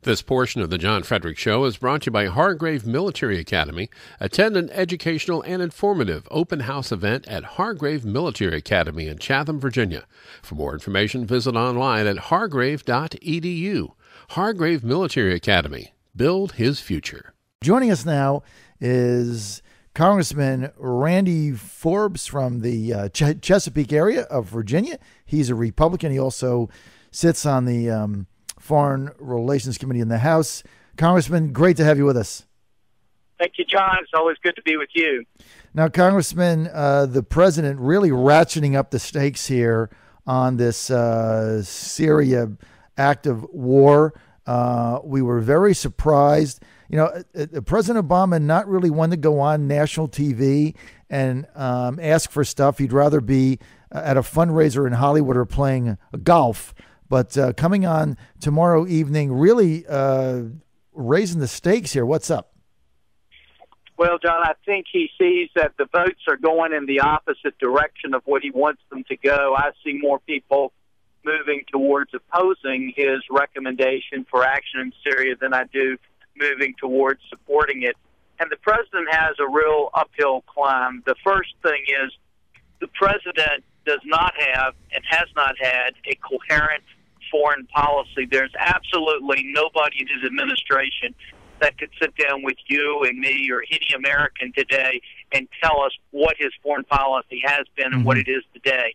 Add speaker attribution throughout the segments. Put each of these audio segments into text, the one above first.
Speaker 1: This portion of the John Fredericks Show is brought to you by Hargrave Military Academy. Attend an educational and informative open house event at Hargrave Military Academy in Chatham, Virginia. For more information, visit online at hargrave.edu. Hargrave Military Academy. Build his future.
Speaker 2: Joining us now is Congressman Randy Forbes from the Chesapeake area of Virginia. He's a Republican. He also sits on the Foreign Relations Committee in the House. Congressman, great to have you with us.
Speaker 3: Thank you, John. It's always good to be with you.
Speaker 2: Now, Congressman, the president really ratcheting up the stakes here on this Syria act of war. We were very surprised. You know, President Obama not really one to go on national TV and ask for stuff. He'd rather be at a fundraiser in Hollywood or playing golf. But coming on tomorrow evening, really raising the stakes here. What's up?
Speaker 3: Well, John, I think he sees that the votes are going in the opposite direction of what he wants them to go. I see more people moving towards opposing his recommendation for action in Syria than I do moving towards supporting it. And the president has a real uphill climb. The first thing is the president does not have and has not had a coherent foreign policy. There's absolutely nobody in his administration that could sit down with you and me or any American today and tell us what his foreign policy has been and what it is today.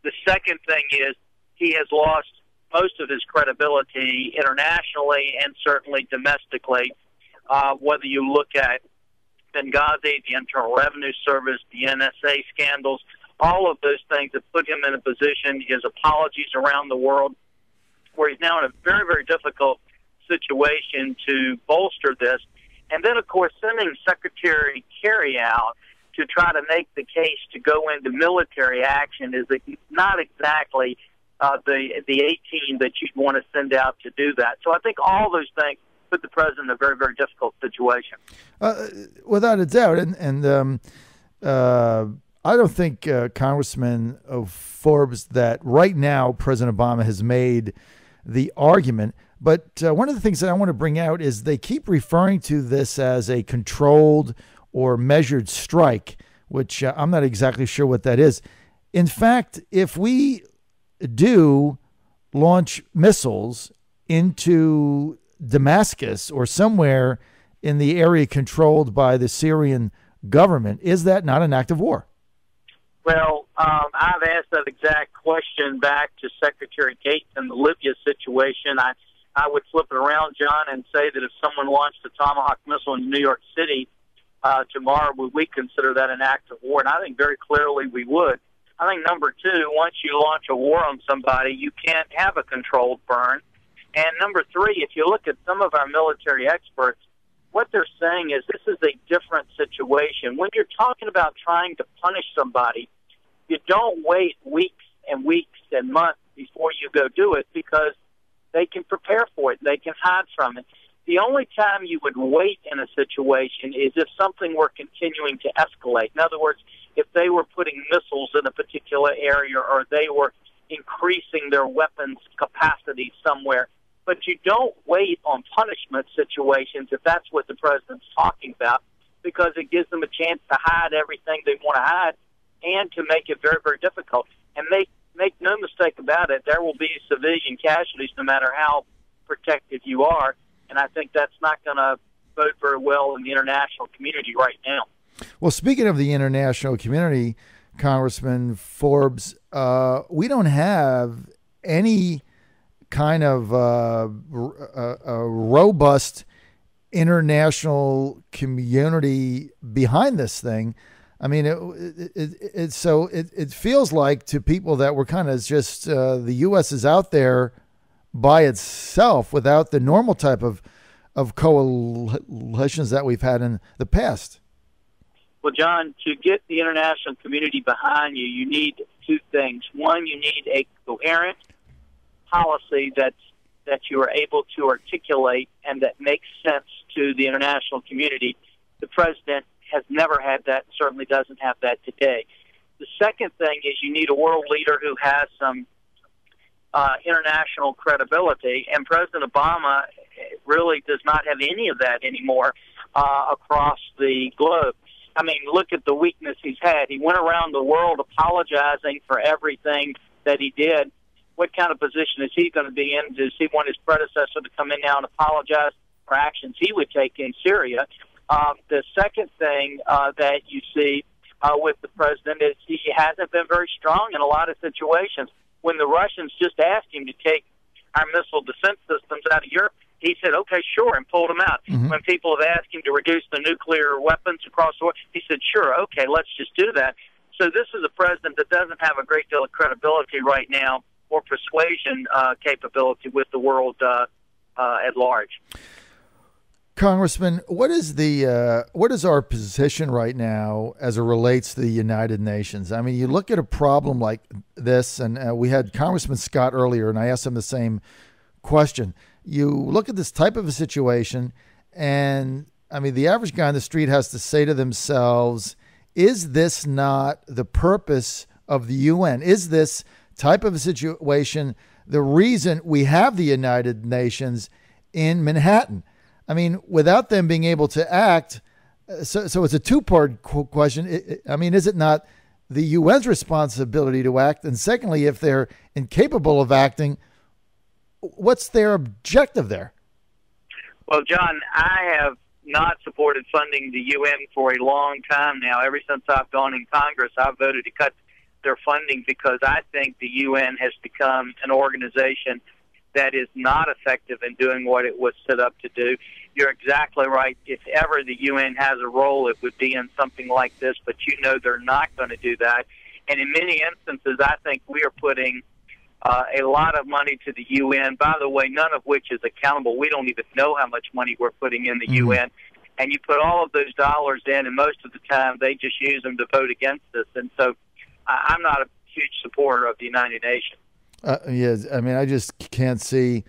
Speaker 3: The second thing is he has lost most of his credibility internationally and certainly domestically, whether you look at Benghazi, the Internal Revenue Service, the NSA scandals, all of those things have put him in a position, his apologies around the world, where he's now in a very, very difficult situation to bolster this. And then, of course, sending Secretary Kerry out to try to make the case to go into military action is not exactly the 18 that you'd want to send out to do that. So I think all those things put the president in a very, very difficult situation.
Speaker 2: Without a doubt. And I don't think, Congressman Forbes, that right now President Obama has made the argument. But one of the things that I want to bring out is they keep referring to this as a controlled or measured strike, which I'm not exactly sure what that is. In fact, if we do launch missiles into Damascus or somewhere in the area controlled by the Syrian government, is that not an act of war?
Speaker 3: Well, I've asked that exact question back to Secretary Gates in the Libya situation. I would flip it around, John, and say that if someone launched a Tomahawk missile in New York City tomorrow, would we consider that an act of war? And I think very clearly we would. I think, number two, once you launch a war on somebody, you can't have a controlled burn. And number three, if you look at some of our military experts, what they're saying is this is a different situation. When you're talking about trying to punish somebody, you don't wait weeks and weeks and months before you go do it because they can prepare for it. They can hide from it. The only time you would wait in a situation is if something were continuing to escalate. In other words, if they were putting missiles in a particular area or they were increasing their weapons capacity somewhere. But you don't wait on punishment situations if that's what the president's talking about, because it gives them a chance to hide everything they want to hide and to make it very, very difficult. And make no mistake about it, there will be civilian casualties no matter how protected you are. And I think that's not going to bode very well in the international community right now.
Speaker 2: Well, speaking of the international community, Congressman Forbes, we don't have any kind of a robust international community behind this thing. I mean, it feels like to people that we're kind of just the U.S. is out there by itself without the normal type of coalitions that we've had in the past.
Speaker 3: Well, John, to get the international community behind you, you need two things. One, you need a coherent policy that you are able to articulate and that makes sense to the international community. The president has never had that, certainly doesn't have that today. The second thing is you need a world leader who has some international credibility, and President Obama really does not have any of that anymore across the globe. I mean, look at the weakness he's had. He went around the world apologizing for everything that he did. What kind of position is he going to be in? Does he want his predecessor to come in now and apologize for actions he would take in Syria? The second thing that you see with the president is he hasn't been very strong in a lot of situations. When the Russians just asked him to take our missile defense systems out of Europe, he said, okay, sure, and pulled them out. Mm-hmm. When people have asked him to reduce the nuclear weapons across the world, he said, sure, okay, let's just do that. So this is a president that doesn't have a great deal of credibility right now or persuasion capability with the world at large.
Speaker 2: Congressman, what is our position right now as it relates to the United Nations? I mean, you look at a problem like this, and we had Congressman Scott earlier, and I asked him the same question. You look at this type of a situation, and I mean, the average guy on the street has to say to themselves, is this not the purpose of the UN? Is this type of a situation the reason we have the United Nations in Manhattan? I mean, without them being able to act, so it's a two-part question. I mean, is it not the UN's responsibility to act? And secondly, if they're incapable of acting, what's their objective there?
Speaker 3: Well, John, I have not supported funding the UN for a long time now. Ever since I've gone in Congress, I've voted to cut their funding because I think the UN has become an organization that is not effective in doing what it was set up to do. You're exactly right. If ever the UN has a role, it would be in something like this, but you know they're not going to do that. And in many instances, I think we are putting a lot of money to the UN, by the way, none of which is accountable. We don't even know how much money we're putting in the UN. And you put all of those dollars in, and most of the time they just use them to vote against us. And so I'm not a huge supporter of the United Nations.
Speaker 2: Yes, I mean, I just can't see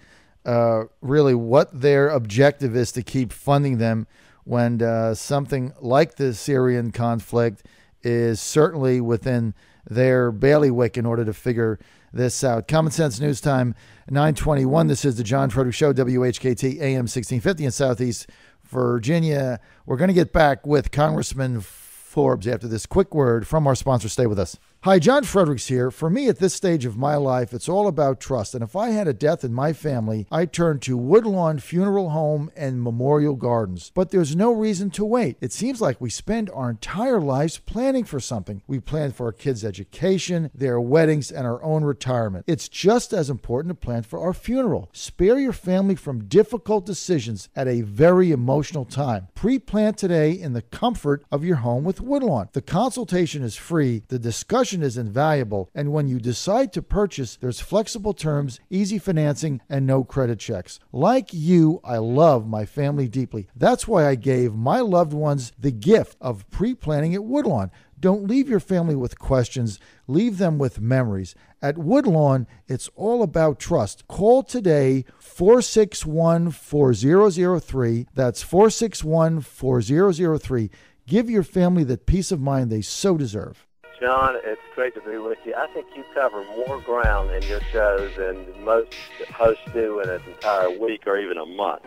Speaker 2: really what their objective is to keep funding them when something like the Syrian conflict is certainly within their bailiwick in order to figure this out. Common Sense News Time, 9:21. This is the John Fredericks Show, WHKT AM 1650 in Southeast Virginia. We're going to get back with Congressman Forbes after this quick word from our sponsor. Stay with us. Hi, John Fredericks here. For me, at this stage of my life, it's all about trust. And if I had a death in my family, I'd turn to Woodlawn Funeral Home and Memorial Gardens. But there's no reason to wait. It seems like we spend our entire lives planning for something. We plan for our kids' education, their weddings, and our own retirement. It's just as important to plan for our funeral. Spare your family from difficult decisions at a very emotional time. Pre-plan today in the comfort of your home with Woodlawn. The consultation is free. The discussion is invaluable, and when you decide to purchase, there's flexible terms, easy financing, and no credit checks. Like you, I love my family deeply. That's why I gave my loved ones the gift of pre-planning at Woodlawn. Don't leave your family with questions. Leave them with memories. At Woodlawn, it's all about trust. Call today, 461-4003. That's 461-4003. Give your family the peace of mind they so deserve.
Speaker 4: John, it's great to be with you. I think you cover more ground in your shows than most hosts do in an entire week or even a month.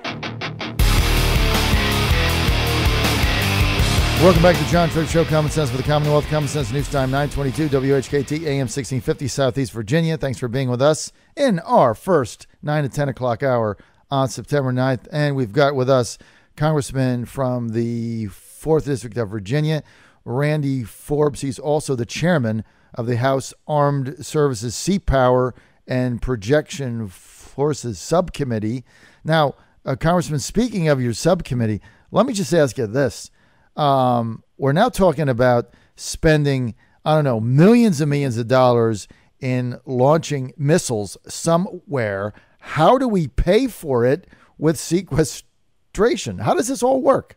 Speaker 2: Welcome back to the John Fredericks Show, Common Sense for the Commonwealth. Common Sense News Time, 922 WHKT AM 1650 Southeast Virginia. Thanks for being with us in our first 9 to 10 o'clock hour on September 9th. And we've got with us Congressman from the 4th District of Virginia, Randy Forbes. He's also the chairman of the House Armed Services Sea Power and Projection Forces Subcommittee. Now, Congressman, speaking of your subcommittee, let me just ask you this. We're now talking about spending, millions and millions of dollars in launching missiles somewhere. How do we pay for it with sequestration? How does this all work?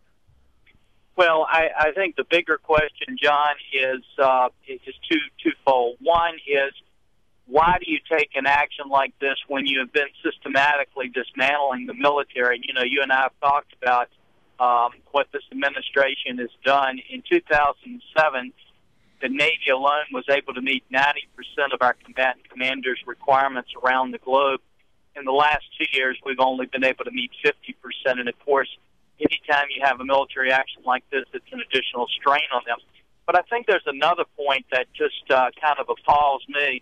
Speaker 3: Well, I think the bigger question, John, is twofold. One is, why do you take an action like this when you have been systematically dismantling the military? You know, you and I have talked about what this administration has done. In 2007, the Navy alone was able to meet 90% of our combatant commanders' requirements around the globe. In the last 2 years, we've only been able to meet 50%. And, of course, anytime you have a military action like this, it's an additional strain on them. But I think there's another point that just kind of appalls me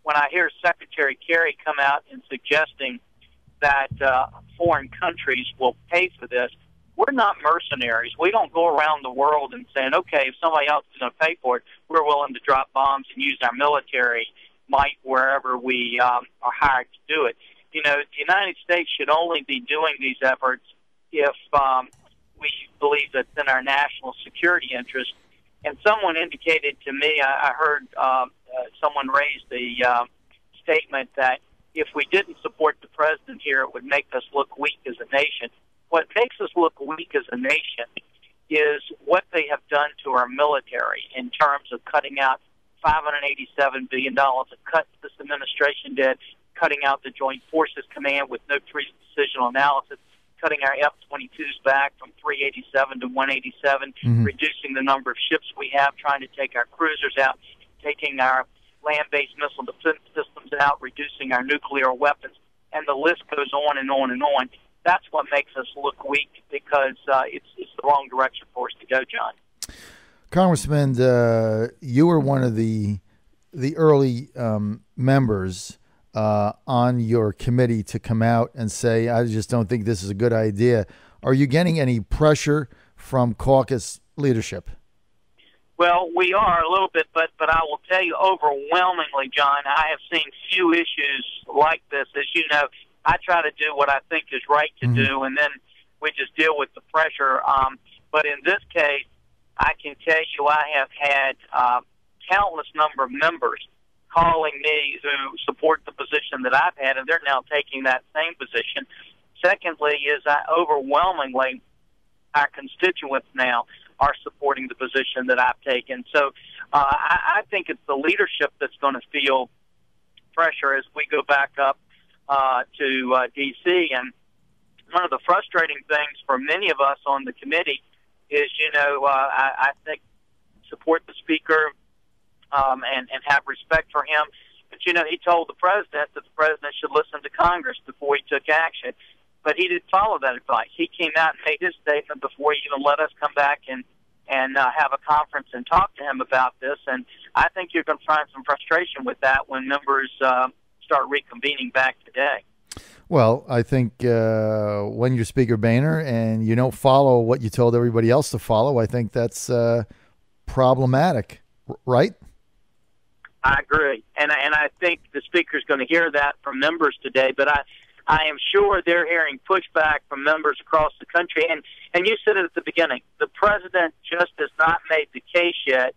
Speaker 3: when I hear Secretary Kerry come out and suggesting that foreign countries will pay for this. We're not mercenaries. We don't go around the world and saying, okay, if somebody else is going to pay for it, we're willing to drop bombs and use our military might wherever we are hired to do it. You know, the United States should only be doing these efforts if we believe that's in our national security interest. And someone indicated to me, I heard someone raise the statement that if we didn't support the president here, it would make us look weak as a nation. What makes us look weak as a nation is what they have done to our military in terms of cutting out $587 billion, a cut this administration did, cutting out the Joint Forces Command with no precisional analysis, cutting our F-22s back from 387 to 187, reducing the number of ships we have, trying to take our cruisers out, taking our land-based missile defense systems out, reducing our nuclear weapons, and the list goes on and on and on. That's what makes us look weak because it's the wrong direction for us to go, John.
Speaker 2: Congressman, you were one of the early members on your committee to come out and say, I just don't think this is a good idea. Are you getting any pressure from caucus leadership?
Speaker 3: Well, we are a little bit, but I will tell you overwhelmingly, John, I have seen few issues like this. As you know, I try to do what I think is right to do, and then we just deal with the pressure. But in this case, I can tell you I have had countless number of members calling me who support the position that I've had, and they're now taking that same position. Secondly, is overwhelmingly our constituents now are supporting the position that I've taken. So I think it's the leadership that's going to feel pressure as we go back up to D.C. And one of the frustrating things for many of us on the committee is, I think support the Speaker and have respect for him. But, he told the President that the President should listen to Congress before he took action. But he didn't follow that advice. He came out and made his statement before he even let us come back and have a conference and talk to him about this. And I think you're going to find some frustration with that when members start reconvening back today.
Speaker 2: Well, I think when you're Speaker Boehner and you don't follow what you told everybody else to follow, I think that's problematic, right?
Speaker 3: I agree. And I think the Speaker's going to hear that from members today, but I am sure they're hearing pushback from members across the country. And you said it at the beginning, the President just has not made the case yet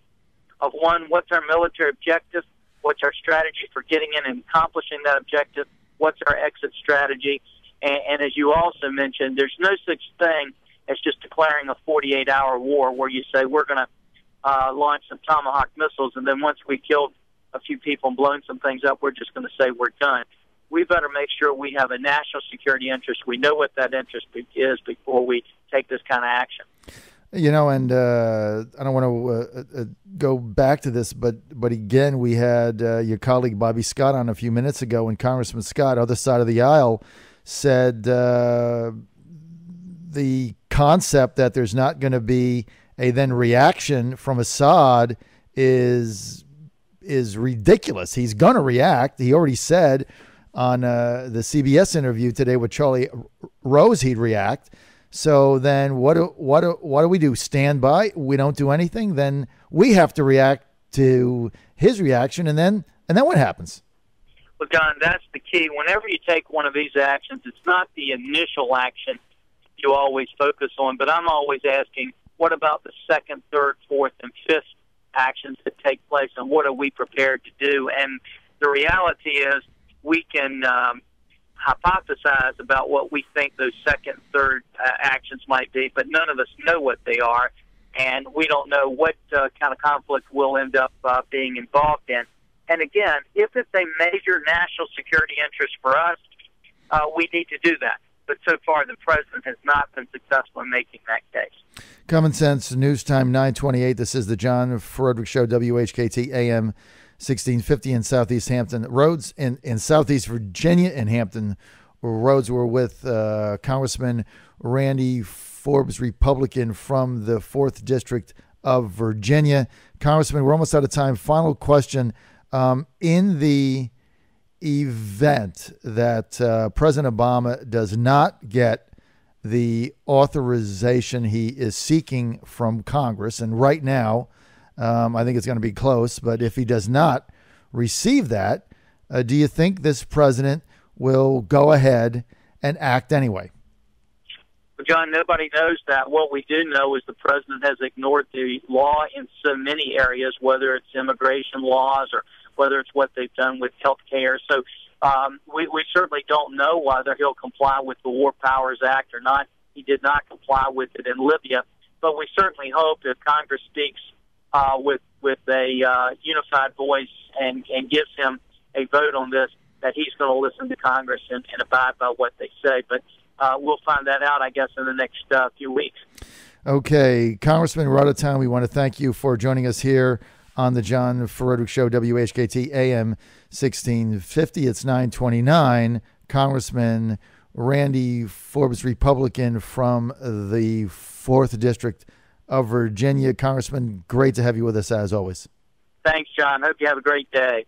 Speaker 3: of, one, what's our military objective, what's our strategy for getting in and accomplishing that objective, what's our exit strategy, and as you also mentioned, there's no such thing as just declaring a 48-hour war where you say we're going to launch some Tomahawk missiles, and then once we killed a few people and blown some things up, we're just going to say we're done. We better make sure we have a national security interest. We know what that interest is before we take this kind of action.
Speaker 2: And I don't want to go back to this, but again, we had your colleague Bobby Scott on a few minutes ago, and Congressman Scott, other side of the aisle, said the concept that there's not going to be a then reaction from Assad is ridiculous. He's going to react. He already said on the CBS interview today with Charlie Rose he'd react. So then what do we do? Stand by? We don't do anything? Then we have to react to his reaction, and then what happens?
Speaker 3: Well, John, that's the key. Whenever you take one of these actions, it's not the initial action you always focus on, but I'm always asking, what about the second, third, fourth, and fifth actions that take place, and what are we prepared to do? And the reality is we can hypothesize about what we think those second, third actions might be, but none of us know what they are, and we don't know what kind of conflict we'll end up being involved in. And again, if it's a major national security interest for us, we need to do that. But so far, the president has not been successful in making that case.
Speaker 2: Common Sense News Time 928. This is the John Fredericks Show, WHKT AM 1650 in Southeast Hampton Roads in Southeast Virginia and Hampton Rhodes. We're with Congressman Randy Forbes, Republican from the 4th District of Virginia. Congressman, we're almost out of time. Final question. In the event that President Obama does not get the authorization he is seeking from Congress, and right now I think it's going to be close, but if he does not receive that, do you think this president will go ahead and act anyway?
Speaker 3: Well, John, nobody knows that. What we do know is the president has ignored the law in so many areas, whether it's immigration laws or whether it's what they've done with health care. So we certainly don't know whether he'll comply with the War Powers Act or not. He did not comply with it in Libya. But we certainly hope that Congress speaks with a unified voice and gives him a vote on this, that he's going to listen to Congress and abide by what they say. But we'll find that out, I guess, in the next few weeks.
Speaker 2: Okay, Congressman, we're out of time. We want to thank you for joining us here on the John Fredericks Show, WHKT AM 1650. It's 9:29. Congressman Randy Forbes, Republican from the 4th District of Virginia. Congressman, great to have you with us as always.
Speaker 3: Thanks, John. Hope you have a great day.